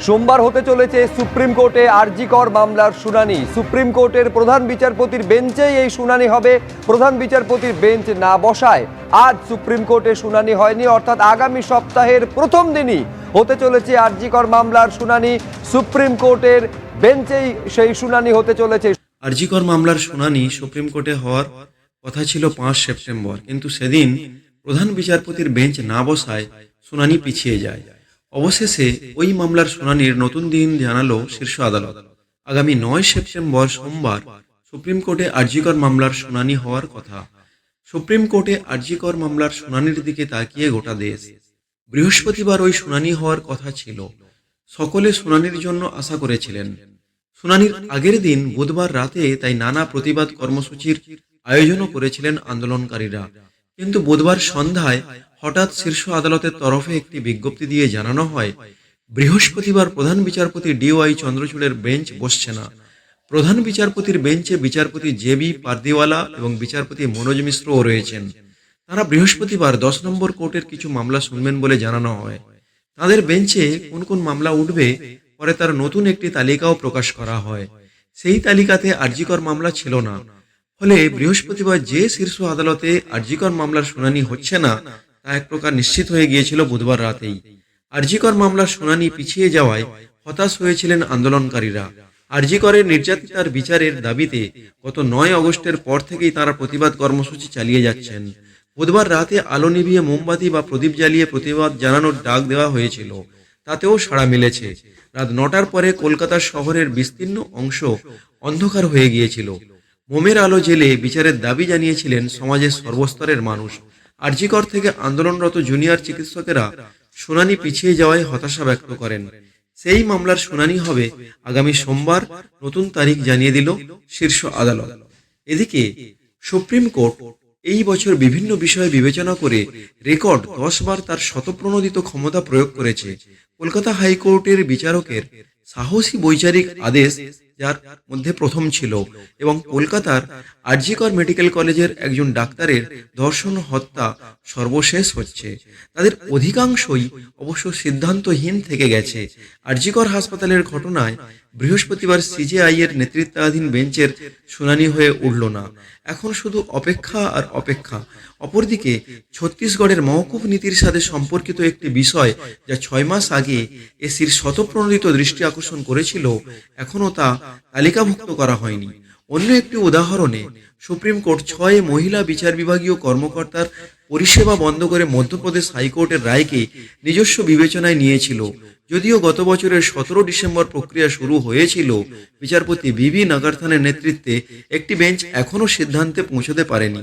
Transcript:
সোমবার হতে চলেছে সুপ্রিম কোর্টে আরজি কর মামলার শুনানি। সুপ্রিম কোর্টের প্রধান বিচারপতির বেঞ্চেই এই শুনানি হবে। প্রধান বিচারপতির বেঞ্চ না বসায় আজ সুপ্রিম কোর্টে শুনানি হয়নি, অর্থাৎ আগামী সপ্তাহের প্রথম দিনই হতে চলেছে আরজি কর মামলার শুনানি। সুপ্রিম কোর্টের বেঞ্চেই সেই শুনানি হতে চলেছে। আরজি কর মামলার শুনানি সুপ্রিম কোর্টে হওয়ার কথা ছিল 5 সেপ্টেম্বর, কিন্তু সেদিন প্রধান বিচারপতির বেঞ্চ না বসায় শুনানি পিছিয়ে যায়। অবশেষে ওই মামলার শুনানির নতুন দিন জানালো শীর্ষ আদালত। আগামী 9 সেপ্টেম্বর সোমবার সুপ্রিম কোর্টে আরজি কর মামলার শুনানি হওয়ার কথা। সুপ্রিম কোর্টে আরজি কর মামলার শুনানির দিকে তাকিয়ে গোটা দেশ। বৃহস্পতিবার ওই শুনানি হওয়ার কথা ছিল। সকলে শুনানির জন্য আশা করেছিলেন। শুনানির আগের দিন বুধবার রাতে তাই নানা প্রতিবাদ কর্মসূচির আয়োজনও করেছিলেন আন্দোলনকারীরা। কিন্তু বুধবার সন্ধ্যায় হঠাৎ শীর্ষ আদালতের তরফে একটি বিজ্ঞপ্তি দিয়ে জানানো হয়, বৃহস্পতিবার প্রধান বিচারপতি DY চন্দ্রচূড়ের বেঞ্চ বসছে না। প্রধান বিচারপতির বেঞ্চে বিচারপতি JB পারদিওয়ালা এবং বিচারপতি মনোজ মিশ্রও রয়েছেন। তারা বৃহস্পতিবার 10 নম্বর কোর্টের কিছু মামলা শুনবেন বলে জানানো হয়। তাদের বেঞ্চে কোন কোন মামলা উঠবে পরে তার নতুন একটি তালিকাও প্রকাশ করা হয়। সেই তালিকাতে আরজি কর মামলা ছিল না। ফলে বৃহস্পতিবার যে শীর্ষ আদালতে আরজি কর মামলার শুনানি হচ্ছে না তা এক প্রকার নিশ্চিত হয়ে গিয়েছিল বুধবার রাতেই। আরজি কর মামলার শুনানি পিছিয়ে যাওয়ায় হতাশ হয়েছিলেন আন্দোলনকারীরা। আরজি করের নির্যাতিতার বিচারের দাবিতে গত 9 আগস্টের পর থেকেই তারা প্রতিবাদ কর্মসূচি চালিয়ে যাচ্ছেন। বুধবার রাতে আলো নিভিয়ে মোমবাতি বা প্রদীপ জ্বালিয়ে প্রতিবাদ জানানোর ডাক দেওয়া হয়েছিল, তাতেও সাড়া মিলেছে। রাত 9টার পরে কলকাতা শহরের বিস্তীর্ণ অংশ অন্ধকার হয়ে গিয়েছিল। মোমের আলো জেলে বিচারের দাবি জানিয়েছিলেন সমাজের সর্বস্তরের মানুষ। আরজি কর থেকে আন্দোলনরত জুনিয়র চিকিৎসকেরা শুনানি পিছিয়ে যাওয়ায় হতাশা ব্যক্ত করেন। সেই মামলার শুনানি হবে আগামী সোমবার, নতুন তারিখ জানিয়ে দিল শীর্ষ আদালত। এদিকে সুপ্রিম কোর্ট এই বছর বিভিন্ন বিষয় বিবেচনা করে রেকর্ড 10 বার তার শতপ্রণোদিত ক্ষমতা প্রয়োগ করেছে। কলকাতা হাইকোর্টের বিচারকের সাহসী বৈচারিক আদেশ যার মধ্যে প্রথম ছিল, এবং কলকাতার আরজি কর মেডিকেল কলেজের একজন ডাক্তারের ধর্ষণ হত্যা সর্বশেষ হচ্ছে। তাদের অধিকাংশই অবশ্য সিদ্ধান্তহীন থেকে গেছে। আরজি কর হাসপাতালের ঘটনায় বৃহস্পতিবার CJI এর নেতৃত্বাধীন বেঞ্চের শুনানি হয়ে উঠল না। এখন শুধু অপেক্ষা আর অপেক্ষা। অপরদিকে ছত্তিশগড়ের মওকুফ নীতির সাথে সম্পর্কিত একটি বিষয় যা 6 মাস আগে এসির শতপ্রণোদিত দৃষ্টি আকর্ষণ করেছিল, এখনও তা তালিকাভুক্ত করা হয়নি। অন্য একটি উদাহরণে সুপ্রিম কোর্ট 6 মহিলা বিচার বিভাগীয় কর্মকর্তার পরিষেবা বন্ধ করে মধ্যপ্রদেশ হাইকোর্টের রায়কে নিজস্ব বিবেচনায় নিয়েছিল। যদিও গত বছরের 17 ডিসেম্বর প্রক্রিয়া শুরু হয়েছিল, বিচারপতি BB নাগারথানের নেতৃত্বে একটি বেঞ্চ এখনও সিদ্ধান্তে পৌঁছতে পারেনি।